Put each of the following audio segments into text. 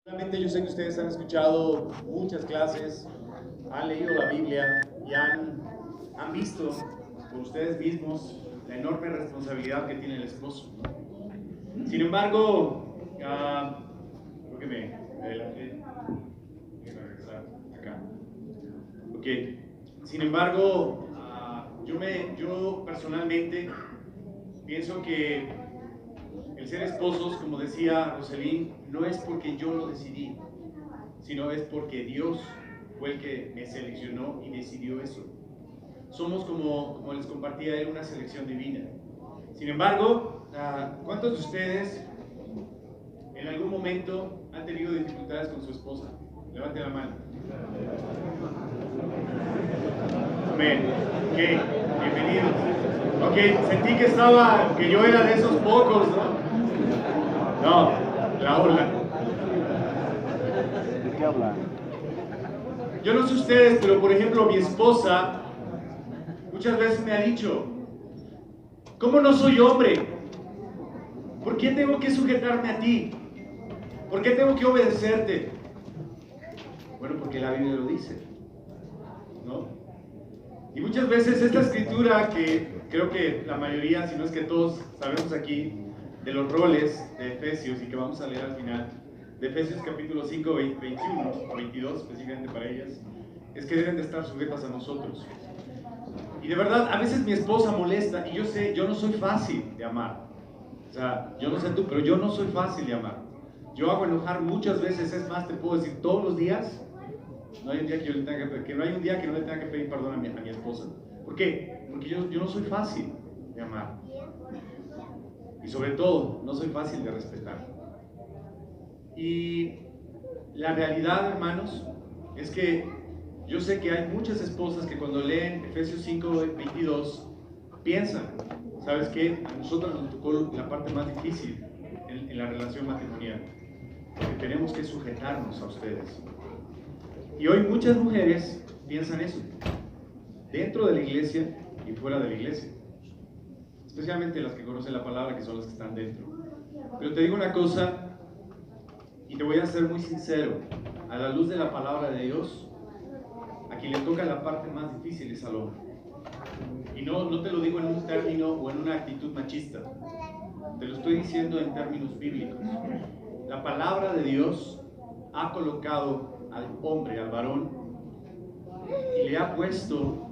Realmente yo sé que ustedes han escuchado muchas clases, han leído la Biblia y han visto por ustedes mismos la enorme responsabilidad que tiene el esposo, ¿no? Sin embargo, creo que me adelanté. Déjenme regresar acá. Ok. Sin embargo, yo personalmente pienso que el ser esposos, como decía Roselín, no es porque yo lo decidí, sino es porque Dios fue el que me seleccionó y decidió eso. Somos, como les compartía él, una selección divina. Sin embargo, ¿cuántos de ustedes en algún momento han tenido dificultades con su esposa? Levanten la mano. Amén. Ok, bienvenidos. Ok, sentí que yo era de esos pocos, ¿no? No, la ola. ¿De qué hablan? Yo no sé ustedes, pero por ejemplo mi esposa muchas veces me ha dicho, ¿cómo no soy hombre? ¿Por qué tengo que sujetarme a ti? ¿Por qué tengo que obedecerte? Bueno, porque la Biblia lo dice, ¿no? Y muchas veces esta escritura que creo que la mayoría, si no es que todos sabemos aquí, de los roles de Efesios y que vamos a leer al final, de Efesios capítulo 5, 21 o 22 específicamente para ellas, es que deben de estar sujetas a nosotros. Y de verdad, a veces mi esposa molesta y yo sé, yo no soy fácil de amar. O sea, yo no sé tú, pero yo no soy fácil de amar. Yo hago enojar muchas veces, es más, te puedo decir, todos los días, no hay un día que yo le tenga que no hay un día que no le tenga que pedir perdón a mi esposa. ¿Por qué? Porque yo no soy fácil de amar. Y sobre todo, no soy fácil de respetar. Y la realidad, hermanos, es que yo sé que hay muchas esposas que cuando leen Efesios 5, 22, piensan, ¿sabes qué? A nosotros nos tocó la parte más difícil en la relación matrimonial, porque tenemos que sujetarnos a ustedes. Y hoy muchas mujeres piensan eso, dentro de la iglesia y fuera de la iglesia, especialmente las que conocen la palabra, que son las que están dentro. Pero te digo una cosa, y te voy a ser muy sincero, a la luz de la palabra de Dios, a quien le toca la parte más difícil es al hombre. Y no te lo digo en un término o en una actitud machista, te lo estoy diciendo en términos bíblicos. La palabra de Dios ha colocado al hombre, al varón, y le ha puesto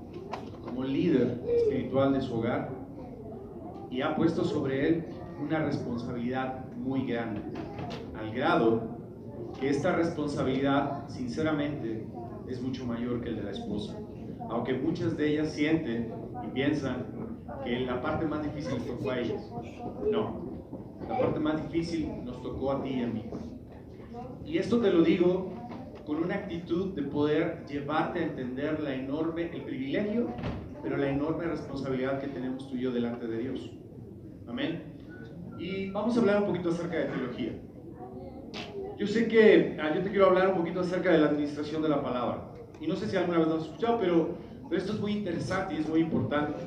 como líder espiritual de su hogar, y ha puesto sobre él una responsabilidad muy grande, al grado que esta responsabilidad, sinceramente, es mucho mayor que el de la esposa. Aunque muchas de ellas sienten y piensan que la parte más difícil les tocó a ellas. No, la parte más difícil nos tocó a ti y a mí. Y esto te lo digo con una actitud de poder llevarte a entender el privilegio, pero la enorme responsabilidad que tenemos tú y yo delante de Dios. Amén. Y vamos a hablar un poquito acerca de teología. Yo sé que yo te quiero hablar un poquito acerca de la administración de la palabra. Y no sé si alguna vez lo has escuchado, pero esto es muy interesante y es muy importante.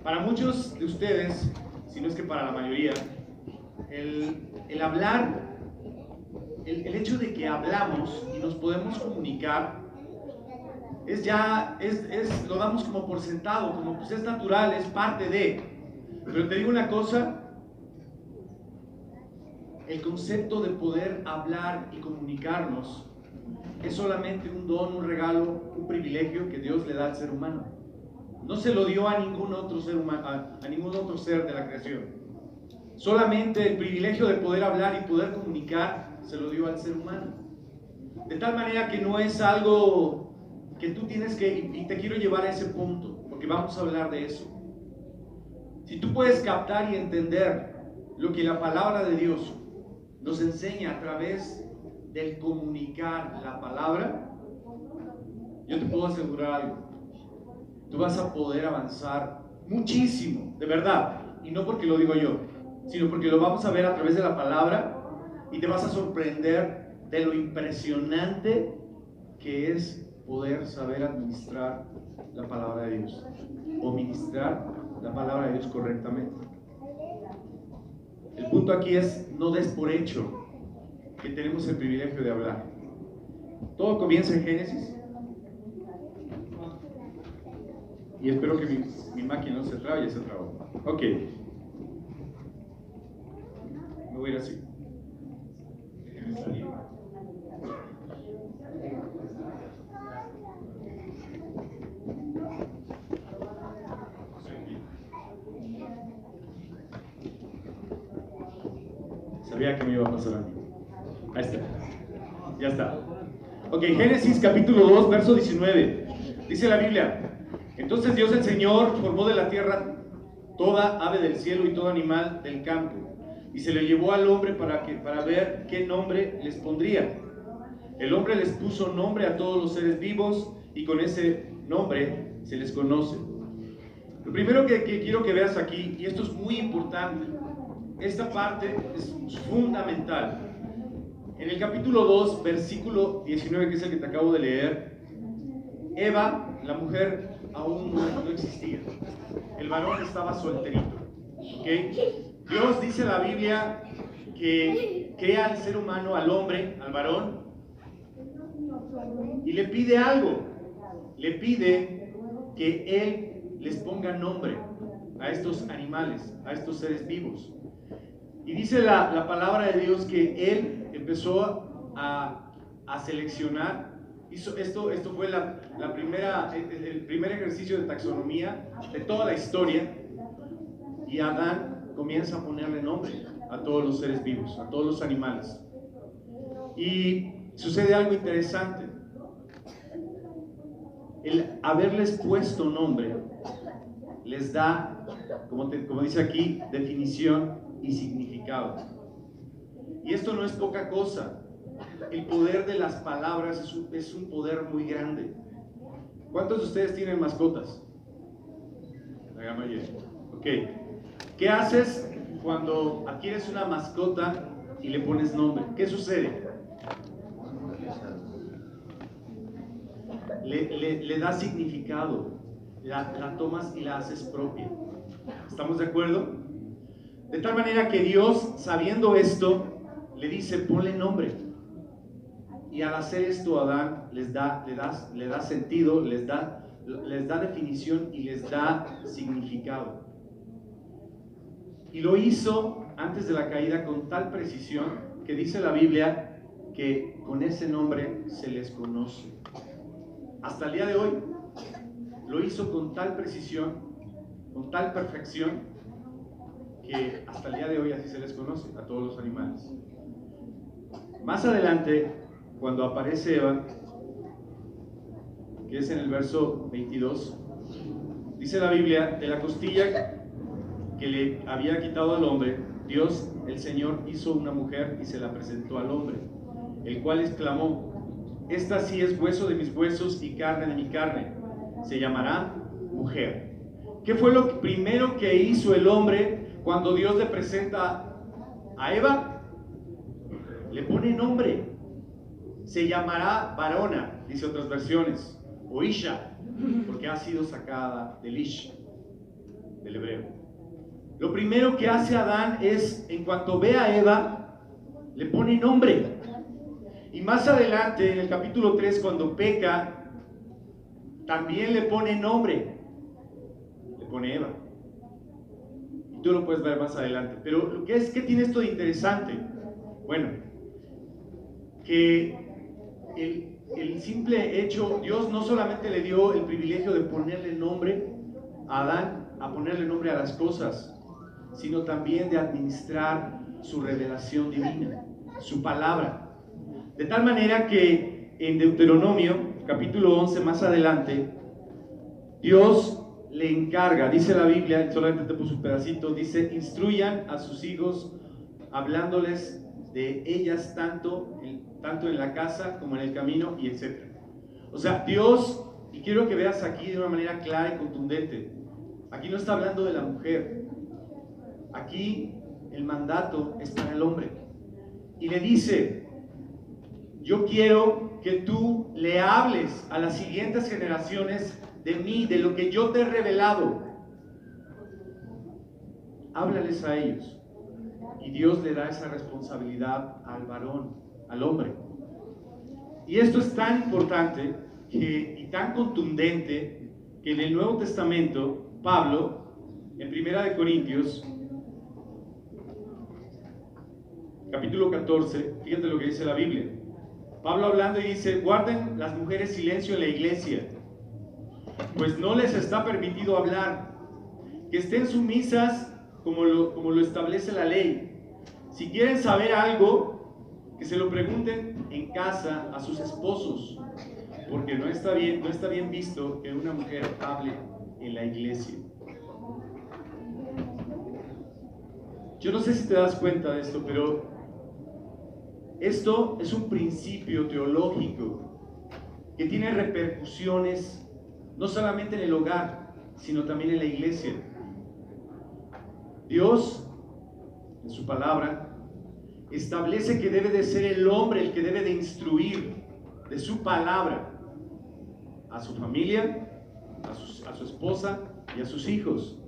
Para muchos de ustedes, si no es que para la mayoría, el hablar, el hecho de que hablamos y nos podemos comunicar, lo damos como por sentado, como pues es natural, es parte de. Pero te digo una cosa, el concepto de poder hablar y comunicarnos es solamente un don, un regalo, un privilegio que Dios le da al ser humano. No se lo dio a ningún otro ser humano, a ningún otro ser de la creación. Solamente el privilegio de poder hablar y poder comunicar se lo dio al ser humano. De tal manera que no es algo que tú tienes que, y te quiero llevar a ese punto, porque vamos a hablar de eso. Si tú puedes captar y entender lo que la palabra de Dios nos enseña a través del comunicar la palabra, yo te puedo asegurar algo, tú vas a poder avanzar muchísimo, de verdad, y no porque lo digo yo, sino porque lo vamos a ver a través de la palabra y te vas a sorprender de lo impresionante que es poder saber administrar la palabra de Dios o ministrar la palabra de Dios correctamente. El punto aquí es no des por hecho que tenemos el privilegio de hablar. Todo comienza en Génesis. Y espero que mi máquina no se trabe, ya se trabó. Ok. Me voy a ir así. Déjenme salir. Sabía que me iba a pasar a mí. Ahí está. Ya está. Ok, Génesis capítulo 2, verso 19. Dice la Biblia: entonces Dios el Señor formó de la tierra toda ave del cielo y todo animal del campo, y se le llevó al hombre para ver qué nombre les pondría. El hombre les puso nombre a todos los seres vivos, y con ese nombre se les conoce. Lo primero que quiero que veas aquí, y esto es muy importante, esta parte es fundamental. En el capítulo 2, versículo 19, que es el que te acabo de leer, Eva, la mujer, aún no existía. El varón estaba solterito. ¿Okay? Dios dice en la Biblia que crea al ser humano, al hombre, al varón, y le pide algo. Le pide que Él les ponga nombre a estos animales, a estos seres vivos. Y dice la palabra de Dios que Él empezó a seleccionar. Esto fue el primer ejercicio de taxonomía de toda la historia, y Adán comienza a ponerle nombre a todos los seres vivos, a todos los animales. Y sucede algo interesante. El haberles puesto nombre les da, como dice aquí, definición y significado. Y esto no es poca cosa. El poder de las palabras es un poder muy grande. ¿Cuántos de ustedes tienen mascotas? La gran mayoría. Ok. ¿Qué haces cuando adquieres una mascota y le pones nombre? ¿Qué sucede? Le das significado, la tomas y la haces propia. ¿Estamos de acuerdo? De tal manera que Dios, sabiendo esto, le dice: ponle nombre. Y al hacer esto, Adán le da sentido, les da definición y les da significado. Y lo hizo antes de la caída con tal precisión que dice la Biblia que con ese nombre se les conoce. Hasta el día de hoy lo hizo con tal precisión, con tal perfección, que hasta el día de hoy así se les conoce a todos los animales. Más adelante, cuando aparece Eva, que es en el verso 22, dice la Biblia: de la costilla que le había quitado al hombre, Dios el Señor hizo una mujer y se la presentó al hombre, el cual exclamó: esta sí es hueso de mis huesos y carne de mi carne, se llamará mujer. ¿Qué fue lo primero que hizo el hombre cuando Dios le presenta a Eva? Le pone nombre. Se llamará varona, dice otras versiones, o Isha, porque ha sido sacada del Ish, del hebreo. Lo primero que hace Adán es, en cuanto ve a Eva, le pone nombre. Y más adelante, en el capítulo 3, cuando peca, también le pone nombre. Le pone Eva. Y tú lo puedes ver más adelante. Pero ¿qué tiene esto de interesante? Bueno, que el simple hecho, Dios no solamente le dio el privilegio de ponerle nombre a Adán, a ponerle nombre a las cosas, sino también de administrar su revelación divina, su palabra. De tal manera que en Deuteronomio, capítulo 11, más adelante, Dios le encarga, dice la Biblia, solamente te puse un pedacito, dice: instruyan a sus hijos hablándoles de ellas tanto en la casa como en el camino, y etc. O sea, Dios, y quiero que veas aquí de una manera clara y contundente, aquí no está hablando de la mujer, aquí el mandato es para el hombre. Y le dice: yo quiero que tú le hables a las siguientes generaciones de mí, de lo que yo te he revelado. Háblales a ellos. Y Dios le da esa responsabilidad al varón. al hombre. Y esto es tan importante y tan contundente que en el Nuevo Testamento, Pablo, en 1 Corintios, capítulo 14, fíjate lo que dice la Biblia. Pablo hablando y dice: guarden las mujeres silencio en la iglesia, pues no les está permitido hablar, que estén sumisas como lo establece la ley. Si quieren saber algo, que se lo pregunten en casa a sus esposos, porque no está bien visto que una mujer hable en la iglesia. Yo no sé si te das cuenta de esto, pero esto es un principio teológico que tiene repercusiones no solamente en el hogar, sino también en la iglesia. Dios, en su palabra, establece que debe de ser el hombre el que debe de instruir de su palabra a su familia, a su esposa y a sus hijos.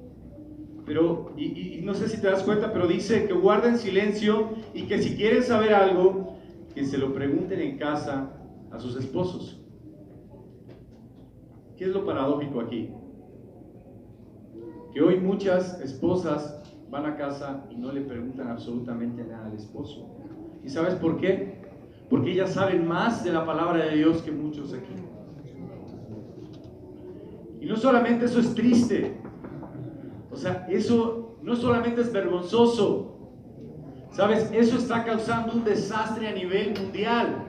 Pero, y no sé si te das cuenta, pero dice que guarden silencio y que si quieren saber algo, que se lo pregunten en casa a sus esposos. ¿Qué es lo paradójico aquí? Que hoy muchas esposas van a casa y no le preguntan absolutamente nada al esposo. ¿Y sabes por qué? Porque ellas saben más de la palabra de Dios que muchos aquí. Y no solamente eso es triste, o sea, eso no solamente es vergonzoso, ¿sabes? Eso está causando un desastre a nivel mundial.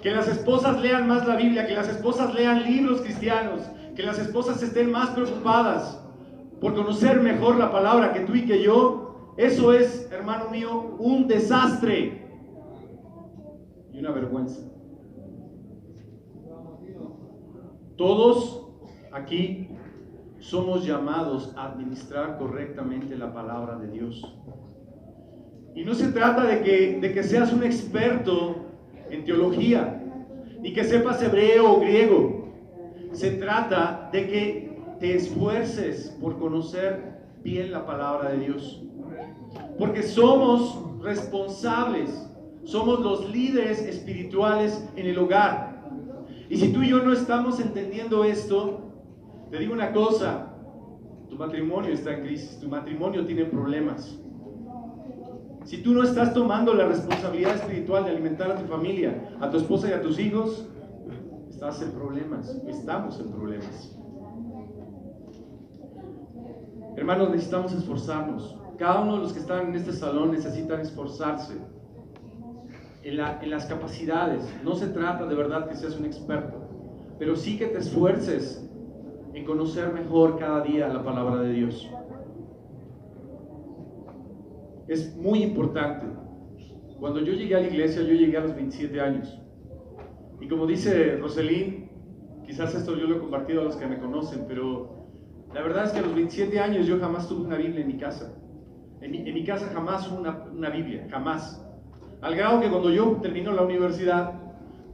Que las esposas lean más la Biblia, que las esposas lean libros cristianos, que las esposas estén más preocupadas por conocer mejor la palabra que tú y que yo. Eso es, hermano mío, un desastre y una vergüenza. Todos aquí somos llamados a administrar correctamente la palabra de Dios. Y no se trata de que seas un experto en teología, ni que sepas hebreo o griego. Se trata de que te esfuerces por conocer bien la palabra de Dios. Porque somos responsables, somos los líderes espirituales en el hogar. Y si tú y yo no estamos entendiendo esto, te digo una cosa: tu matrimonio está en crisis, tu matrimonio tiene problemas. Si tú no estás tomando la responsabilidad espiritual de alimentar a tu familia, a tu esposa y a tus hijos, estás en problemas, estamos en problemas. Hermanos, necesitamos esforzarnos. Cada uno de los que están en este salón necesitan esforzarse en las capacidades. No se trata de verdad que seas un experto, pero sí que te esfuerces en conocer mejor cada día la palabra de Dios. Es muy importante. Cuando yo llegué a la iglesia, yo llegué a los 27 años. Y como dice Roselín, quizás esto yo lo he compartido a los que me conocen, pero la verdad es que a los 27 años yo jamás tuve una Biblia en mi casa. En mi casa jamás hubo una Biblia, jamás. Al grado que cuando yo termino la universidad,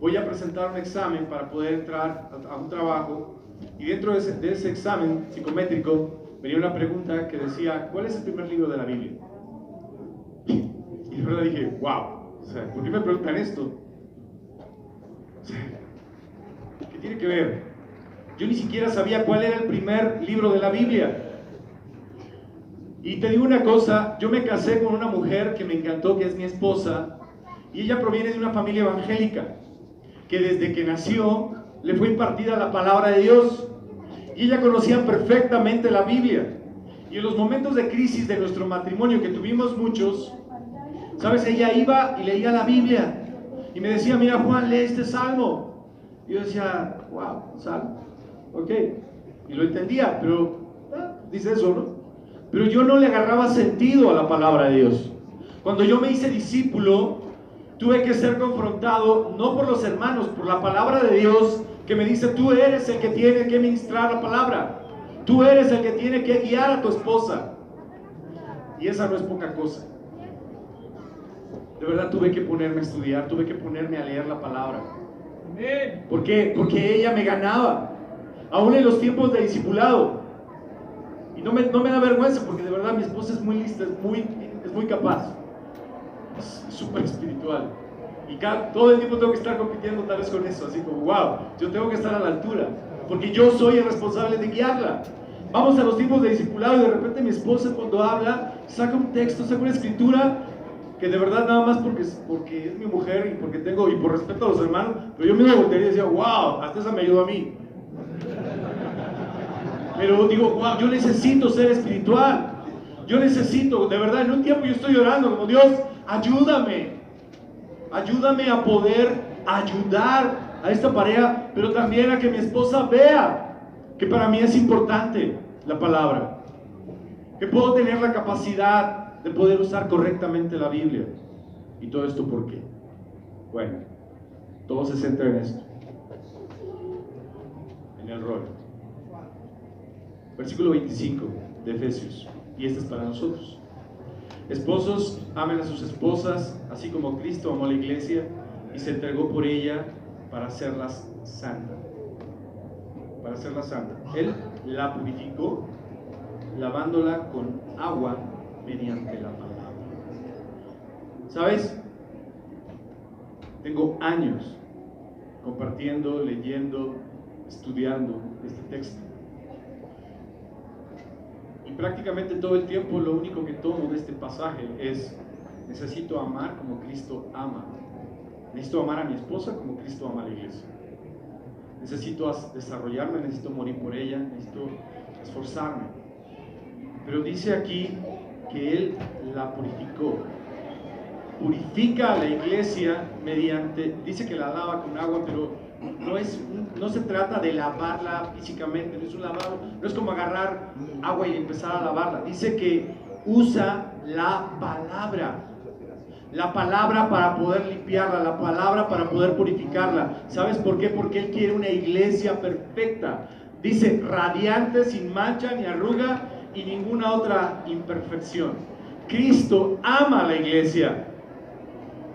voy a presentar un examen para poder entrar a un trabajo. Y dentro de ese examen psicométrico venía una pregunta que decía: ¿cuál es el primer libro de la Biblia? Y de verdad dije: wow, o sea, ¿por qué me preguntan esto? O sea, ¿qué tiene que ver? Yo ni siquiera sabía cuál era el primer libro de la Biblia. Y te digo una cosa, yo me casé con una mujer que me encantó, que es mi esposa, y ella proviene de una familia evangélica, que desde que nació le fue impartida la palabra de Dios, y ella conocía perfectamente la Biblia. Y en los momentos de crisis de nuestro matrimonio, que tuvimos muchos, ¿sabes? Ella iba y leía la Biblia, y me decía: mira, Juan, lee este salmo. Y yo decía: wow, salmo, ok, y lo entendía, pero dice eso, ¿no? Pero yo no le agarraba sentido a la palabra de Dios. Cuando yo me hice discípulo, tuve que ser confrontado, no por los hermanos, por la palabra de Dios, que me dice: tú eres el que tiene que ministrar la palabra, tú eres el que tiene que guiar a tu esposa. Y esa no es poca cosa. De verdad tuve que ponerme a estudiar, tuve que ponerme a leer la palabra. ¿Por qué? Porque ella me ganaba, aún en los tiempos de discipulado. Y no me da vergüenza, porque de verdad mi esposa es muy lista, es muy capaz, es súper espiritual. Y todo el tiempo tengo que estar compitiendo tal vez con eso, así como, wow, yo tengo que estar a la altura, porque yo soy el responsable de guiarla. Vamos a los tipos de discipulado y de repente mi esposa cuando habla, saca un texto, saca una escritura, que de verdad nada más porque es mi mujer y porque tengo, y por respeto a los hermanos, pero yo mismo voltearía y decía, wow, hasta esa me ayudó a mí. Pero digo, wow, yo necesito ser espiritual. Yo necesito, de verdad, en un tiempo yo estoy orando como Dios, ayúdame a poder ayudar a esta pareja, pero también a que mi esposa vea que para mí es importante la palabra, que puedo tener la capacidad de poder usar correctamente la Biblia. ¿Y todo esto por qué? Bueno, todo se centra en esto, en el rol. Versículo 25 de Efesios, y este es para nosotros. Esposos, amen a sus esposas, así como Cristo amó a la iglesia y se entregó por ella para hacerlas santas. Para hacerlas santas. Él la purificó, lavándola con agua mediante la palabra. ¿Sabes? Tengo años compartiendo, leyendo, estudiando este texto. Y prácticamente todo el tiempo lo único que tomo de este pasaje es: necesito amar como Cristo ama. Necesito amar a mi esposa como Cristo ama a la iglesia. Necesito desarrollarme, necesito morir por ella, necesito esforzarme. Pero dice aquí que Él la purificó. Purifica a la iglesia mediante, dice que la lava con agua, pero no se trata de lavarla físicamente, no es un lavado, no es como agarrar agua y empezar a lavarla. Dice que usa la palabra para poder limpiarla, la palabra para poder purificarla. ¿Sabes por qué? Porque Él quiere una iglesia perfecta. Dice, radiante, sin mancha ni arruga y ninguna otra imperfección. Cristo ama a la iglesia.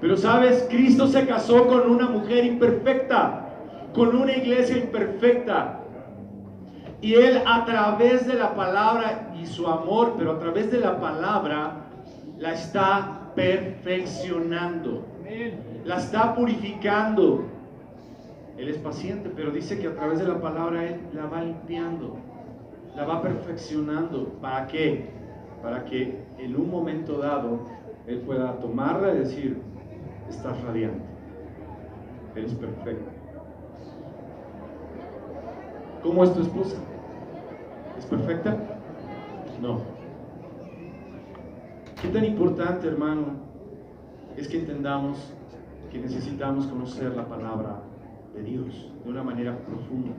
Pero ¿sabes? Cristo se casó con una mujer imperfecta, con una iglesia imperfecta. Y Él a través de la palabra y su amor, pero a través de la palabra, la está perfeccionando. La está purificando. Él es paciente, pero dice que a través de la palabra Él la va limpiando, la va perfeccionando. ¿Para qué? Para que en un momento dado Él pueda tomarla y decir: estás radiante, eres perfecto. ¿Cómo es tu esposa? ¿Es perfecta? No. ¿Qué tan importante, hermano, es que entendamos que necesitamos conocer la palabra de Dios de una manera profunda?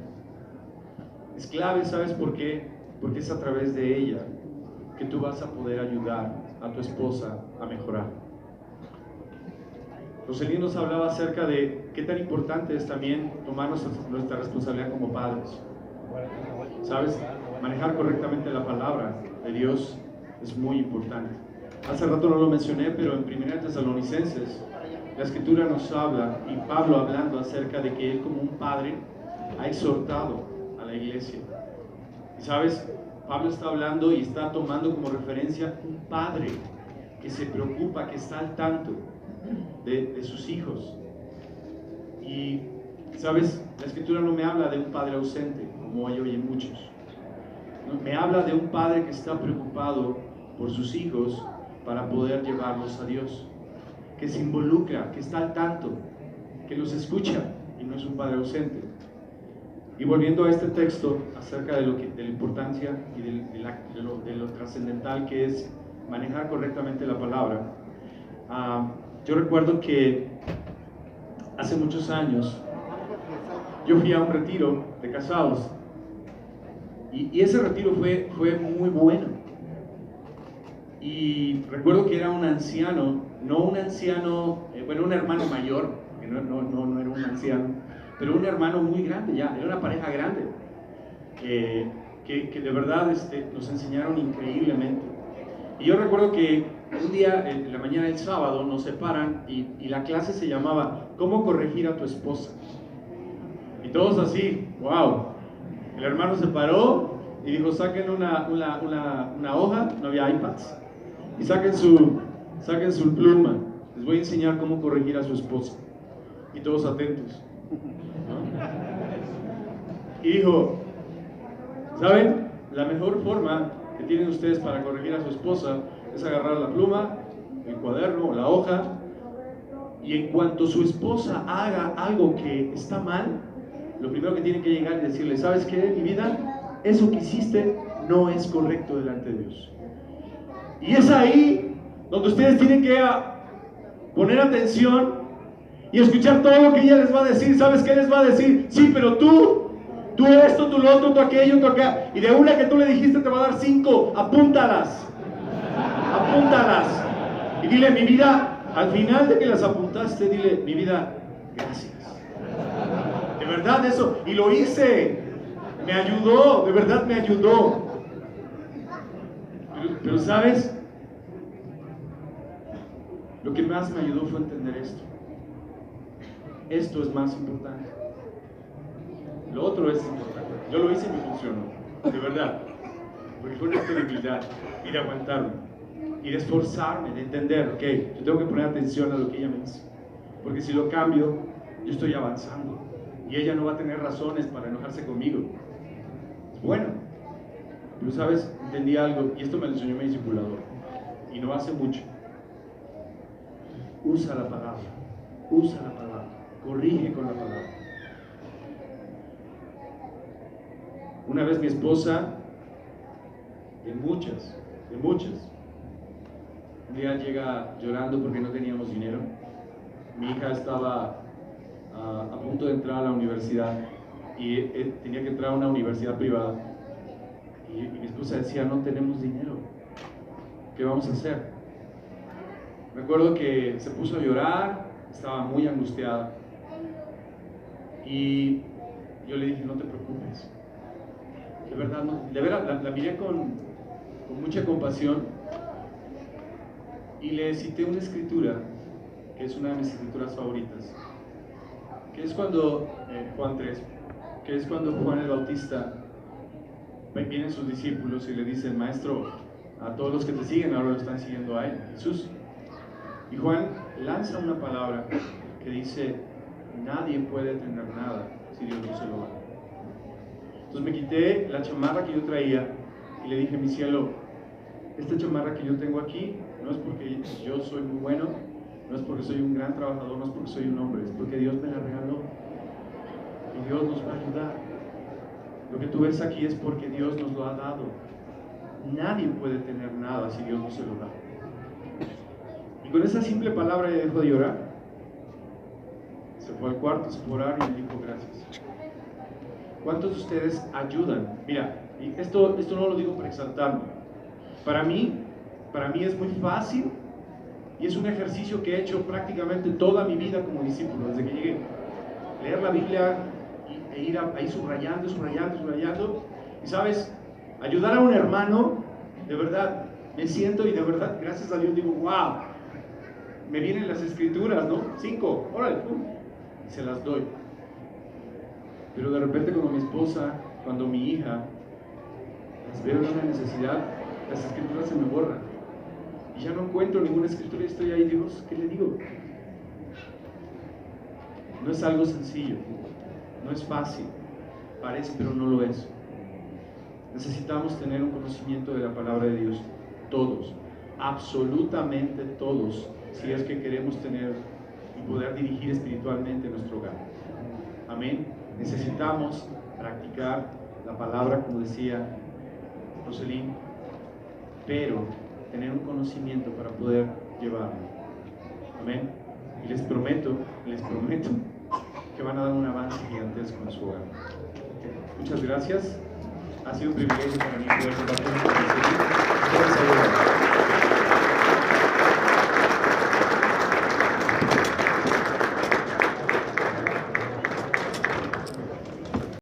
Es clave, ¿sabes por qué? Porque es a través de ella que tú vas a poder ayudar a tu esposa a mejorar. Roselín nos hablaba acerca de qué tan importante es también tomar nuestra responsabilidad como padres. ¿Sabes? Manejar correctamente la palabra de Dios es muy importante. Hace rato no lo mencioné, pero en 1 Tesalonicenses la Escritura nos habla, y Pablo hablando acerca de que él como un padre ha exhortado a la iglesia. Y ¿sabes? Pablo está hablando y está tomando como referencia un padre que se preocupa, que está al tanto de sus hijos. Y ¿sabes? La Escritura no me habla de un padre ausente, como hay hoy en muchos. No, me habla de un padre que está preocupado por sus hijos para poder llevarlos a Dios, que se involucra, que está al tanto, que los escucha, y no es un padre ausente. Y volviendo a este texto acerca de la importancia y de lo trascendental que es manejar correctamente la palabra, yo recuerdo que hace muchos años yo fui a un retiro de casados, y ese retiro fue muy bueno. Y recuerdo que era un anciano, no un anciano, un hermano mayor, que no era un anciano, pero un hermano muy grande ya, era una pareja grande, que de verdad nos enseñaron increíblemente. Y yo recuerdo que un día, en la mañana del sábado, nos separan y la clase se llamaba ¿Cómo corregir a tu esposa? Y todos así, wow. El hermano se paró y dijo: saquen una hoja, no había iPads, y saquen su pluma, les voy a enseñar cómo corregir a su esposa. Y todos atentos, ¿no? Y dijo, ¿saben? La mejor forma que tienen ustedes para corregir a su esposa es agarrar la pluma, el cuaderno, la hoja, y en cuanto su esposa haga algo que está mal, lo primero que tienen que llegar y decirle, ¿sabes qué, mi vida? Eso que hiciste no es correcto delante de Dios. Y es ahí donde ustedes tienen que poner atención y escuchar todo lo que ella les va a decir. ¿Sabes qué les va a decir? Sí, pero tú esto, tú lo otro, tú aquello, tú acá. Y de una que tú le dijiste te va a dar 5, apúntalas. Apúntalas. Y dile, mi vida, al final de que las apuntaste, dile, mi vida, gracias. De verdad eso, y lo hice. Me ayudó, de verdad me ayudó. Pero ¿sabes? Lo que más me ayudó fue entender esto. Esto es más importante. Lo otro es importante. Yo lo hice y me funcionó, de verdad. Porque fue una humildad y de aguantarme y de esforzarme, de entender, ok, yo tengo que poner atención a lo que ella me dice. Porque si lo cambio, yo estoy avanzando y ella no va a tener razones para enojarse conmigo. Bueno, pero sabes, entendí algo y esto me lo enseñó mi discipulador y no hace mucho. Usa la palabra, corrige con la palabra. Una vez mi esposa, de muchas, un día llega llorando porque no teníamos dinero. Mi hija estaba a punto de entrar a la universidad y tenía que entrar a una universidad privada. Y mi esposa decía, no tenemos dinero, ¿qué vamos a hacer? Recuerdo que se puso a llorar, estaba muy angustiada. Y yo le dije, no te preocupes. De verdad, la miré con mucha compasión y le cité una escritura, que es una de mis escrituras favoritas, que es cuando, Juan 3, que es cuando Juan el Bautista, vienen sus discípulos y le dicen, maestro, a todos los que te siguen ahora lo están siguiendo a él, Jesús. Y Juan lanza una palabra que dice, nadie puede tener nada si Dios no se lo da. Entonces me quité la chamarra que yo traía y le dije, mi cielo, esta chamarra que yo tengo aquí no es porque yo soy muy bueno, no es porque soy un gran trabajador, no es porque soy un hombre, es porque Dios me la regaló y Dios nos va a ayudar. Lo que tú ves aquí es porque Dios nos lo ha dado. Nadie puede tener nada si Dios no se lo da. Y con esa simple palabra ella dejó de llorar, se fue al cuarto, se fue a orar y me dijo gracias. ¿Cuántos de ustedes ayudan? Mira, y esto no lo digo para exaltarme. Para mí es muy fácil y es un ejercicio que he hecho prácticamente toda mi vida como discípulo, desde que llegué. Leer la Biblia e ir ahí subrayando. Y sabes, ayudar a un hermano, de verdad, me siento y de verdad, gracias a Dios digo, wow, me vienen las escrituras, ¿no? 5, órale, pum, y se las doy. Pero de repente cuando mi esposa, cuando mi hija, las veo en una necesidad, las escrituras se me borran. Y ya no encuentro ninguna escritura y estoy ahí, Dios, ¿qué le digo? No es algo sencillo, no es fácil, parece, pero no lo es. Necesitamos tener un conocimiento de la palabra de Dios, todos, absolutamente todos, si es que queremos tener y poder dirigir espiritualmente nuestro hogar. Amén. Necesitamos practicar la palabra, como decía Roselín, pero tener un conocimiento para poder llevarlo. Amén. Y les prometo que van a dar un avance gigantesco en su hogar. Muchas gracias. Ha sido un privilegio para mí poder compartir con ustedes.